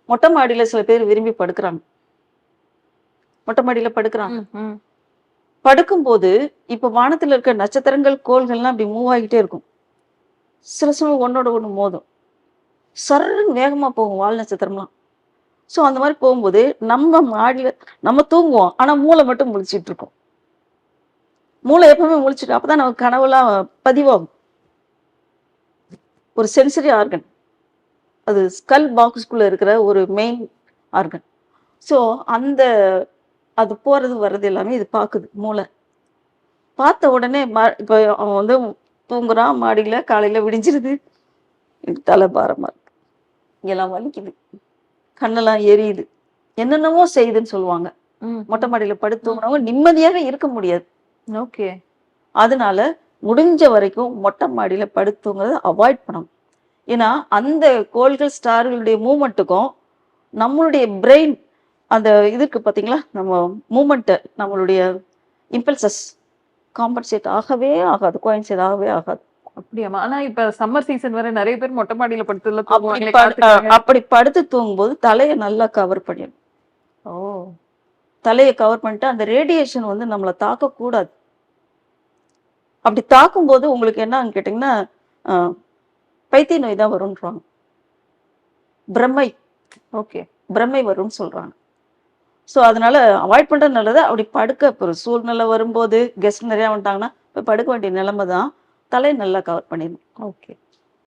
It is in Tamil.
மொட்டை மாடியில சில பேர் விரும்பி படுக்கிறாங்க. மொட்டை மாடியில படுக்கிறாங்க. படுக்கும்போது இப்ப வானத்துல இருக்க நட்சத்திரங்கள், கோள்கள்லாம் அப்படி மூவ் ஆகிட்டே இருக்கும். சில சமயம் ஒண்ணோட ஒண்ணு மோதும். சர்ருன்னு வேகமா போகும் வால் நட்சத்திரம்லாம். ஸோ அந்த மாரி போகும்போது, நம்ம மாடியில நம்ம தூங்குவோம். ஆனா மூளை மட்டும் முழிச்சுட்டு இருக்கும். மூளை எப்பவுமே முழிச்சுட்டு அப்பதான் நமக்கு கனவுலாம் பதிவாகும். ஒரு சென்சரி ஆர்கன். அது ஸ்கல் பாக்ஸ்க்குள்ள இருக்கிற ஒரு மெயின் ஆர்கன். ஸோ அந்த அது போறது வர்றது எல்லாமே இது பாக்குது மூளை. பார்த்த உடனே இப்ப அவன் வந்து தூங்குறான் மாடியில, காலையில விடிஞ்சிருது. எனக்கு தலை பாரமா இருக்கு. இங்கெல்லாம் வலிக்குது. கண்ணெல்லாம் எரியுது. என்னென்னமோ செய்யுதுன்னு சொல்லுவாங்க. மொட்டை மாடியில படுத்து தூங்குனவங்க நிம்மதியாவே இருக்க முடியாது. ஓகே. அதனால முடிஞ்ச வரைக்கும் மொட்டை மாடியில படுத்து தூங்குறத அவாய்ட் பண்ணணும். ஏன்னா, அந்த கோள்கள், ஸ்டார்களுடைய மூவ்மெண்ட்டுக்கும் நம்மளுடைய பிரெயின் அந்த இதுக்கு பார்த்தீங்களா? நம்ம மூவ்மெண்ட்ட நம்மளுடைய இம்பல்சஸ் காம்பன்சேட் ஆகவே ஆகாது. கோயின்சைட் ஆகவே ஆகாது. அப்படியாம்மா? ஆனா இப்ப சம்மர் சீசன் வேற நெறைய பேர் மொட்டை மாடியில படுத்துலாம் அப்படி தூங்குவாங்களே காத்துக்காக. அப்படி படுத்து தூங்கும்போது தலைய நல்லா கவர் பண்ணிடணும். ஓ! தலைய கவர் பண்ணிட்டு அந்த ரேடியேஷன் வந்து நம்மள தாக்கக்கூடாது. அப்படி தாக்கும்போது உங்களுக்கு என்னன்னு கேட்டீங்கன்னா, அ பைத்திய நோய் தான் வரும்ன்றாங்க. பிரம்மை ஓகே. பிரம்மை வரும்னு சொல்றாங்க. ஸோ அதனால அவாய்ட் பண்றது நல்லது. அப்படி படுக்க ஒரு சூழ்நிலை வரும்போது கெஸ்ட் நெறையா வந்துட்டாங்கன்னா, போய் படுக்க வேண்டிய நிலைமை தான். தலைய நல்லா கவர் பண்ணிடணும். ஓகே.